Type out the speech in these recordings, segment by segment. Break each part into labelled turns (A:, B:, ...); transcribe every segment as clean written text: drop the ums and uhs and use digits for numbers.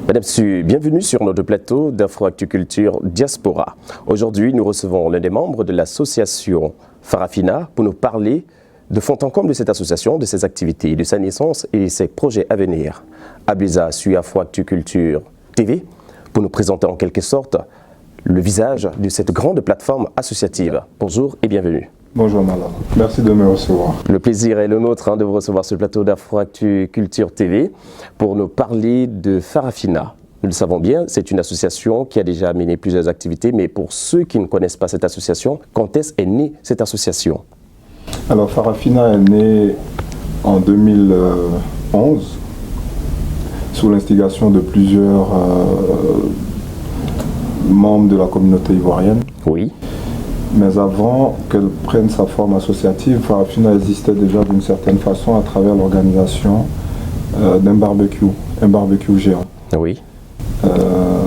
A: Mesdames et messieurs, bienvenue sur notre plateau d'Afro-Agriculture Diaspora. Aujourd'hui, nous recevons l'un des membres de l'association Farafina pour nous parler de fond en comble de cette association, de ses activités, de sa naissance et ses projets à venir. Abliza sur Afro-Agriculture TV pour nous présenter en quelque sorte le visage de cette grande plateforme associative. Bonjour et bienvenue.
B: Bonjour Malan, merci de me recevoir.
A: Le plaisir est le nôtre de vous recevoir sur le plateau d'Afro-Agriculture TV pour nous parler de Farafina. Nous le savons bien, c'est une association qui a déjà mené plusieurs activités, mais pour ceux qui ne connaissent pas cette association, quand est-ce qu'est née cette association?
B: Alors Farafina est née en 2011 sous l'instigation de plusieurs membres de la communauté ivoirienne.
A: Oui.
B: Mais avant qu'elle prenne sa forme associative, Farafina existait déjà d'une certaine façon à travers l'organisation d'un barbecue, un barbecue géant.
A: Oui.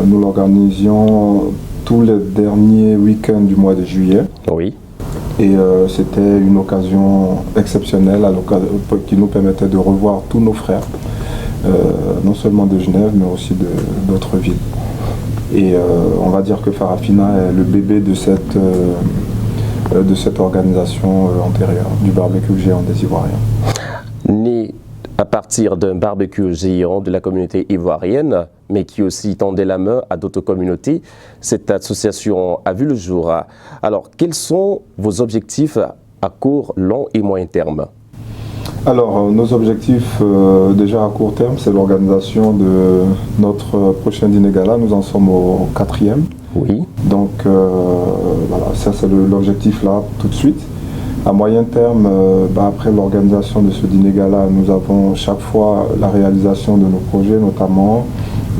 B: Nous l'organisions tous les derniers week-ends du mois de juillet.
A: Oui.
B: Et c'était une occasion exceptionnelle qui nous permettait de revoir tous nos frères, non seulement de Genève, mais aussi d'autres villes. Et on va dire que Farafina est le bébé de cette organisation antérieure, du barbecue géant des Ivoiriens.
A: Né à partir d'un barbecue géant de la communauté ivoirienne, mais qui aussi tendait la main à d'autres communautés, cette association a vu le jour. Alors, quels sont vos objectifs à court, long et moyen terme?
B: Alors, nos objectifs déjà à court terme, c'est l'organisation de notre prochain dîner gala. Nous en sommes au 4e.
A: Oui.
B: Donc, voilà, ça c'est l'objectif là tout de suite. À moyen terme, après l'organisation de ce dîner gala, nous avons chaque fois la réalisation de nos projets, notamment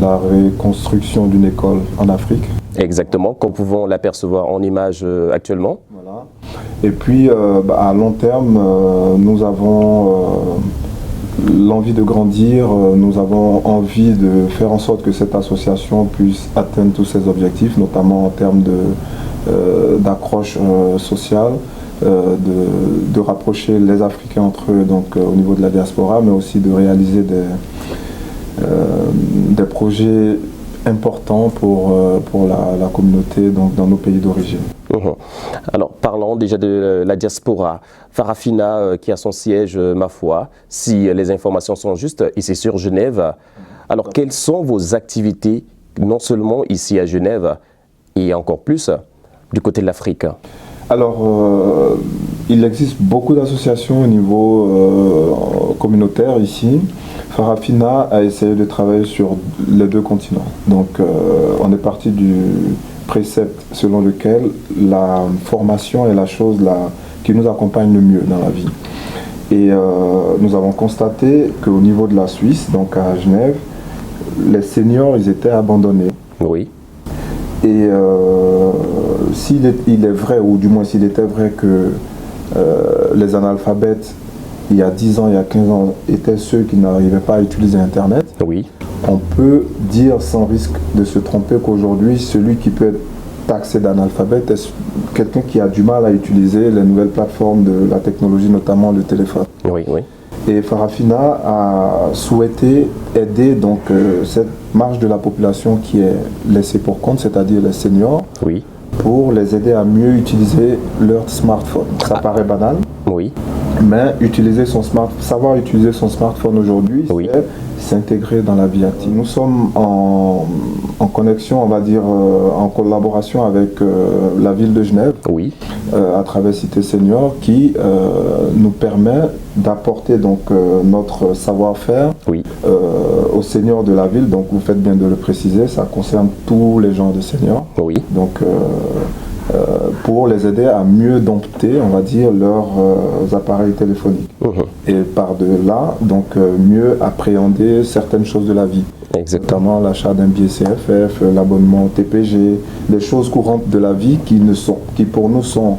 B: la reconstruction d'une école en Afrique.
A: Exactement, comme nous pouvons l'apercevoir en image actuellement.
B: Voilà. Et puis, à long terme, nous avons l'envie de grandir, nous avons envie de faire en sorte que cette association puisse atteindre tous ses objectifs, notamment en termes d'accroche sociale, de rapprocher les Africains entre eux, donc au niveau de la diaspora, mais aussi de réaliser des projets importants pour la communauté donc dans nos pays d'origine.
A: Alors, parlons déjà de la diaspora. Farafina, qui a son siège, ma foi, si les informations sont justes, ici sur Genève. Alors, quelles sont vos activités, non seulement ici à Genève, et encore plus du côté de l'Afrique?
B: Alors, il existe beaucoup d'associations au niveau communautaire ici. Farafina a essayé de travailler sur les deux continents. Donc, on est parti du précepte selon lequel la formation est la chose qui nous accompagne le mieux dans la vie. Et nous avons constaté qu'au niveau de la Suisse, donc à Genève, les seniors, ils étaient abandonnés.
A: Oui.
B: Et il est vrai, ou du moins s'il était vrai que les analphabètes, il y a 10 ans, il y a 15 ans, étaient ceux qui n'arrivaient pas à utiliser Internet,
A: Oui.
B: on peut dire sans risque de se tromper qu'aujourd'hui, celui qui peut être taxé d'analphabète est quelqu'un qui a du mal à utiliser les nouvelles plateformes de la technologie, notamment le téléphone.
A: Oui, oui.
B: Et Farafina a souhaité aider donc cette marge de la population qui est laissée pour compte, c'est-à-dire les seniors,
A: Oui.
B: pour les aider à mieux utiliser leur smartphone. Ça paraît banal,
A: Oui.
B: mais savoir utiliser son smartphone aujourd'hui,
A: Oui.
B: c'est s'intégrer dans la vie active. Nous sommes en connexion, on va dire, en collaboration avec la ville de Genève,
A: Oui.
B: à travers Cité Senior, qui nous permet d'apporter donc notre savoir-faire
A: Oui.
B: aux seniors de la ville. Donc vous faites bien de le préciser, ça concerne tous les genres de seniors.
A: Oui.
B: Donc pour les aider à mieux dompter, on va dire, leurs appareils téléphoniques. Et par-delà, donc mieux appréhender certaines choses de la vie.
A: Exactement.
B: Notamment l'achat d'un billet CFF, l'abonnement au TPG, des choses courantes de la vie qui pour nous sont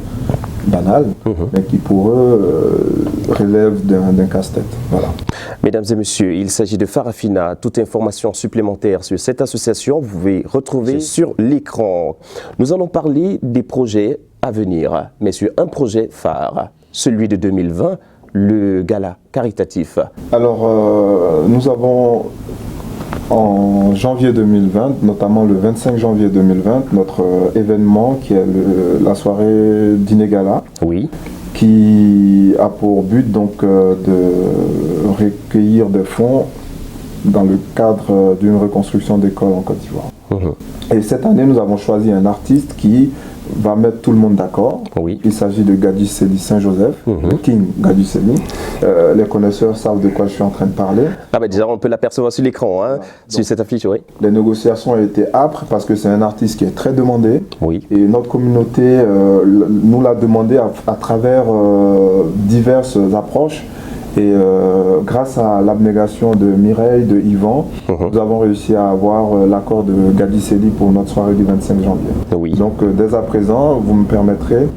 B: banales, mais qui pour eux relèvent d'un casse-tête. Voilà.
A: Mesdames et messieurs, il s'agit de Farafina. Toute information supplémentaire sur cette association, vous pouvez retrouver sur l'écran. Nous allons parler des projets à venir, mais sur un projet phare, celui de 2020, le gala caritatif.
B: Alors, nous avons en janvier 2020, notamment le 25 janvier 2020, notre événement qui est la soirée dîner gala,
A: Oui.
B: qui a pour but donc de recueillir des fonds dans le cadre d'une reconstruction d'école en Côte d'Ivoire. Et cette année, nous avons choisi un artiste qui va mettre tout le monde d'accord.
A: Oui.
B: Il s'agit de Gadi Sely Saint-Joseph, le King Gadi Sely. Les connaisseurs savent de quoi je suis en train de parler.
A: Ah bah déjà, on peut l'apercevoir sur l'écran, hein, sur cette affiche, oui.
B: Les négociations ont été âpres parce que c'est un artiste qui est très demandé.
A: Oui.
B: Et notre communauté nous l'a demandé à travers diverses approches. Et grâce à l'abnégation de Mireille, de Yvan, nous avons réussi à avoir l'accord de Gadi Sely pour notre soirée du 25 janvier.
A: Oui.
B: Donc dès à présent, vous me permettrez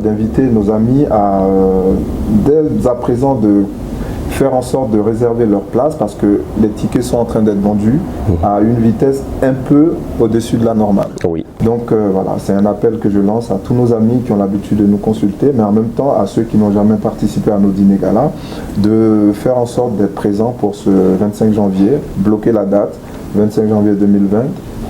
B: d'inviter nos amis dès à présent de faire en sorte de réserver leur place parce que les tickets sont en train d'être vendus à une vitesse un peu au-dessus de la normale.
A: Oui.
B: Donc voilà, c'est un appel que je lance à tous nos amis qui ont l'habitude de nous consulter, mais en même temps à ceux qui n'ont jamais participé à nos dîners galas, de faire en sorte d'être présents pour ce 25 janvier, bloquer la date, 25 janvier 2020,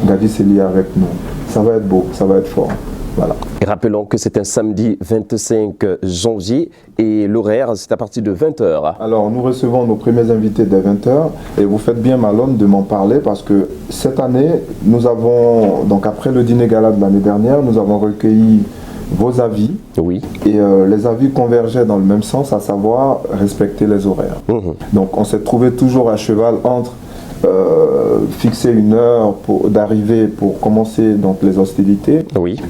B: Gadi Sely avec nous. Ça va être beau, ça va être fort. Voilà.
A: Et rappelons que c'est un samedi 25 janvier et l'horaire c'est à partir de 20h.
B: Alors nous recevons nos premiers invités dès 20h et vous faites bien Malone de m'en parler parce que cette année nous avons, donc après le dîner gala de l'année dernière, nous avons recueilli vos avis.
A: Oui.
B: Et les avis convergeaient dans le même sens, à savoir respecter les horaires. Donc on s'est trouvé toujours à cheval entre fixer une heure d'arrivée pour commencer donc les hostilités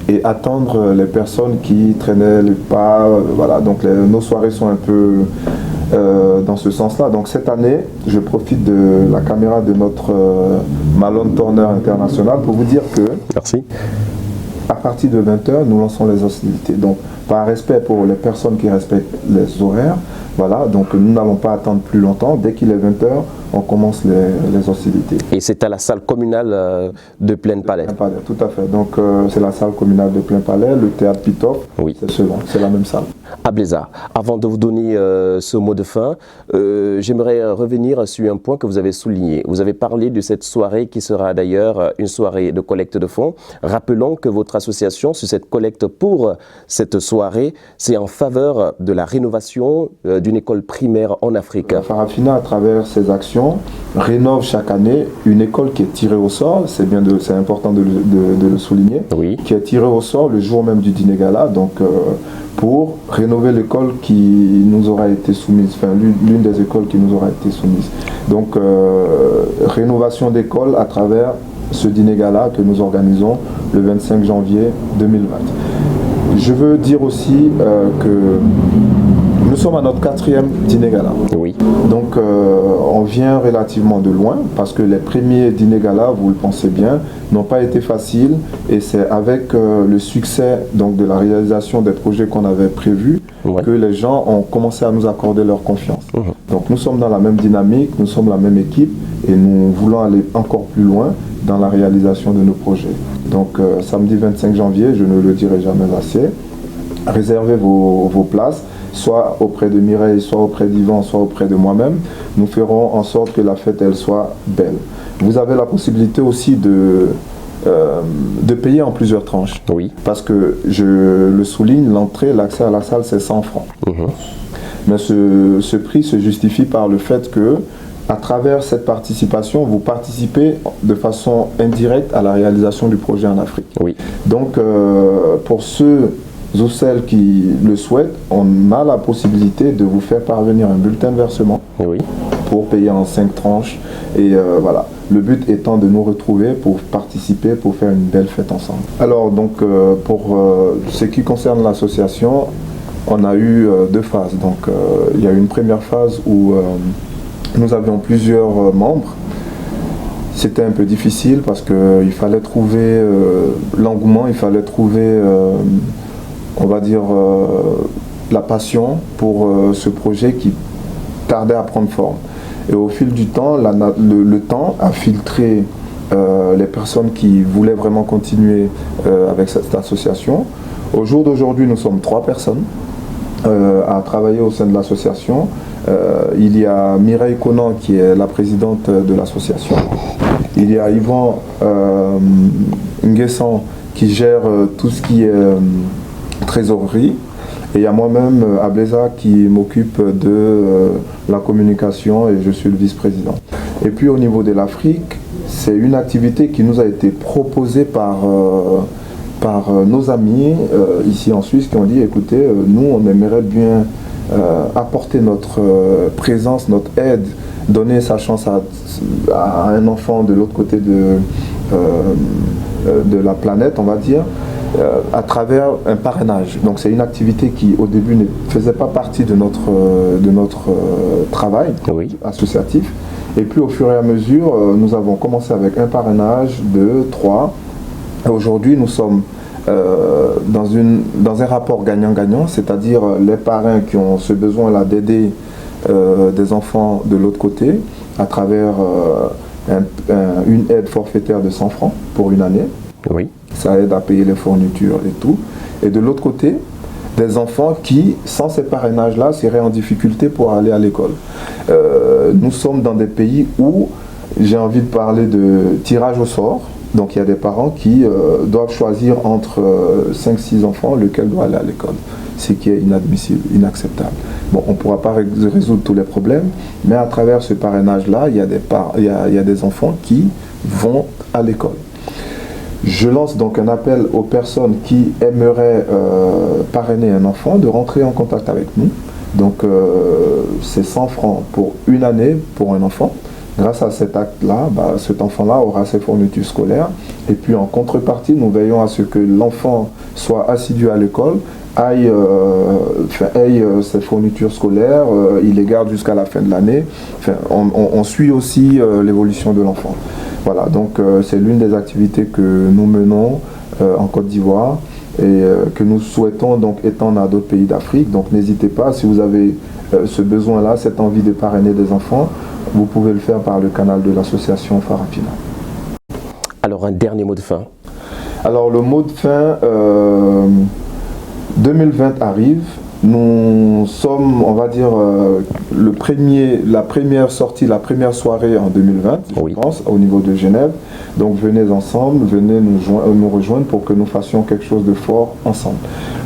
B: et attendre les personnes qui traînaient le pas. Voilà, donc nos soirées sont un peu dans ce sens-là. Donc cette année, je profite de la caméra de notre Malone Turner International pour vous dire que à partir de 20h, nous lançons les hostilités. Donc par respect pour les personnes qui respectent les horaires, voilà, donc nous n'allons pas attendre plus longtemps. Dès qu'il est 20h, on commence les hostilités. Et
A: c'est à la salle communale de Plaine Palais.
B: Tout à fait. Donc c'est la salle communale de Plaine Palais, le théâtre Pitoff, c'est la même salle.
A: Abléza, avant de vous donner ce mot de fin, j'aimerais revenir sur un point que vous avez souligné. Vous avez parlé de cette soirée qui sera d'ailleurs une soirée de collecte de fonds. Rappelons que votre association, sur cette collecte pour cette soirée, c'est en faveur de la rénovation d'une école primaire en Afrique.
B: Farafina, à travers ses actions, rénove chaque année une école qui est tirée au sort, c'est important de le souligner, qui est tirée au sort le jour même du dîner gala, donc pour rénover l'école qui nous aura été soumise, enfin l'une des écoles qui nous aura été soumise. Donc rénovation d'école à travers ce dîner gala que nous organisons le 25 janvier 2020. Je veux dire aussi que nous sommes à notre 4e dîner gala. Donc on vient relativement de loin parce que les premiers dîners gala, vous le pensez bien, n'ont pas été faciles et c'est avec le succès donc, de la réalisation des projets qu'on avait prévus que les gens ont commencé à nous accorder leur confiance. Donc nous sommes dans la même dynamique, nous sommes la même équipe et nous voulons aller encore plus loin dans la réalisation de nos projets. Donc samedi 25 janvier, je ne le dirai jamais assez, réservez vos places, soit auprès de Mireille, soit auprès d'Yvan, soit auprès de moi-même. Nous ferons en sorte que la fête elle soit belle. Vous avez la possibilité aussi de payer en plusieurs tranches. Parce que, je le souligne, l'entrée, l'accès à la salle, c'est 100 francs. Mais ce prix se justifie par le fait que, à travers cette participation, vous participez de façon indirecte à la réalisation du projet en Afrique. Donc, pour ceux ou celles qui le souhaitent, on a la possibilité de vous faire parvenir un bulletin de versement pour payer en 5 tranches. Et voilà, le but étant de nous retrouver pour participer, pour faire une belle fête ensemble. Alors donc, pour ce qui concerne l'association, on a eu 2 phases. Donc, il y a eu une première phase où nous avions plusieurs membres. C'était un peu difficile parce qu'il fallait trouver l'engouement, il fallait trouver on va dire, la passion pour ce projet qui tardait à prendre forme. Et au fil du temps, le temps a filtré les personnes qui voulaient vraiment continuer avec cette association. Au jour d'aujourd'hui, nous sommes 3 personnes à travailler au sein de l'association. Il y a Mireille Conan qui est la présidente de l'association. Il y a Yvan Nguessan qui gère tout ce qui est trésorerie. Et il y a moi-même, Ableza, qui m'occupe de la communication et je suis le vice-président. Et puis au niveau de l'Afrique, c'est une activité qui nous a été proposée par nos amis ici en Suisse qui ont dit, écoutez, nous on aimerait bien apporter notre présence, notre aide, donner sa chance à un enfant de l'autre côté de la planète, on va dire, à travers un parrainage. Donc c'est une activité qui au début ne faisait pas partie de notre travail associatif. Et puis au fur et à mesure, nous avons commencé avec un parrainage, 2, 3. Aujourd'hui, nous sommes dans un rapport gagnant-gagnant, c'est-à-dire les parrains qui ont ce besoin-là d'aider des enfants de l'autre côté à travers une aide forfaitaire de 100 francs pour une année.
A: Oui.
B: Ça aide à payer les fournitures et tout. Et de l'autre côté, des enfants qui, sans ces parrainages-là, seraient en difficulté pour aller à l'école. Nous sommes dans des pays où j'ai envie de parler de tirage au sort. Donc il y a des parents qui doivent choisir entre 5-6 enfants lequel doit aller à l'école. Ce qui est inadmissible, inacceptable. Bon, on ne pourra pas résoudre tous les problèmes, mais à travers ce parrainage-là, il y a des enfants qui vont à l'école. Je lance donc un appel aux personnes qui aimeraient parrainer un enfant de rentrer en contact avec nous. Donc c'est 100 francs pour une année pour un enfant. Grâce à cet acte-là, cet enfant-là aura ses fournitures scolaires. Et puis en contrepartie, nous veillons à ce que l'enfant soit assidu à l'école, aille ses fournitures scolaires, il les garde jusqu'à la fin de l'année. Enfin, on suit aussi l'évolution de l'enfant. Voilà, donc c'est l'une des activités que nous menons en Côte d'Ivoire et que nous souhaitons donc étendre à d'autres pays d'Afrique. Donc n'hésitez pas, si vous avez ce besoin-là, cette envie de parrainer des enfants, vous pouvez le faire par le canal de l'association Farafina.
A: Alors un dernier mot de fin.
B: Alors le mot de fin, 2020 arrive. Nous sommes, on va dire, la première sortie, la première soirée en 2020, je pense, au niveau de Genève. Donc venez ensemble, venez nous rejoindre pour que nous fassions quelque chose de fort ensemble.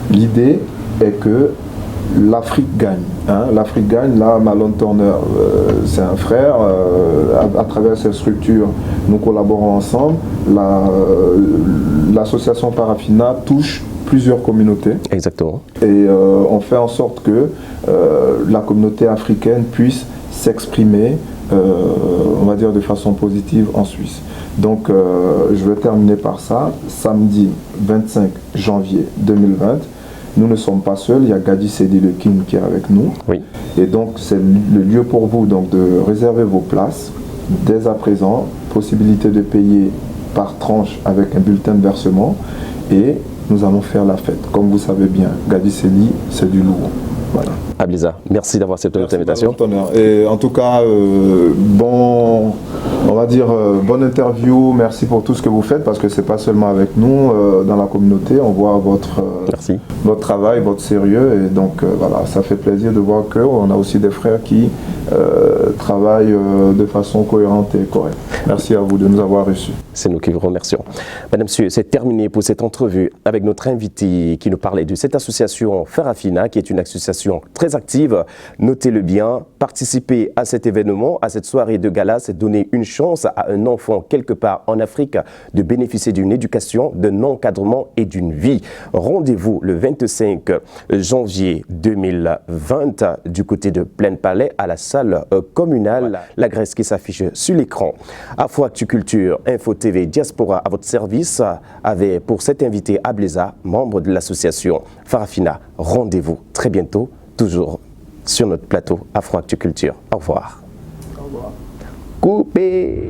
B: L'idée est que l'Afrique gagne. Hein. L'Afrique gagne. Là, Malone Turner, c'est un frère. À travers cette structure, nous collaborons ensemble. L'association Farafina touche plusieurs communautés.
A: Exactement.
B: Et on fait en sorte que la communauté africaine puisse s'exprimer, on va dire de façon positive en Suisse. Donc je vais terminer par ça. Samedi 25 janvier 2020, nous ne sommes pas seuls, il y a Gadi Sedi le King qui est avec nous. Oui. Et donc c'est le lieu pour vous donc, de réserver vos places dès à présent, possibilité de payer par tranche avec un bulletin de versement et nous allons faire la fête. Comme vous savez bien, Gadi Sedi, c'est du lourd. Voilà.
A: Ableza, merci d'avoir accepté notre invitation.
B: Et en tout cas, bonne interview. Merci pour tout ce que vous faites parce que c'est pas seulement avec nous dans la communauté. On voit votre travail, votre sérieux et donc voilà, ça fait plaisir de voir qu'on a aussi des frères qui travaillent de façon cohérente et correcte. Merci à vous de nous avoir reçus.
A: C'est nous qui vous remercions. Madame, Monsieur, c'est terminé pour cette entrevue avec notre invité qui nous parlait de cette association Farafina, qui est une association très active. Notez-le bien, participer à cet événement, à cette soirée de gala, c'est donner une chance à un enfant quelque part en Afrique de bénéficier d'une éducation, d'un encadrement et d'une vie. Rendez-vous le 25 janvier 2020 du côté de Plaine-Palais à la salle communale. L'adresse qui s'affiche sur l'écran. Afro-Actu-Culture, Info TV, Diaspora à votre service avait pour cet invité Ableza, membre de l'association Farafina. Rendez-vous très bientôt, toujours sur notre plateau Afro-Actu-Culture. Au revoir. Au revoir. Coupé.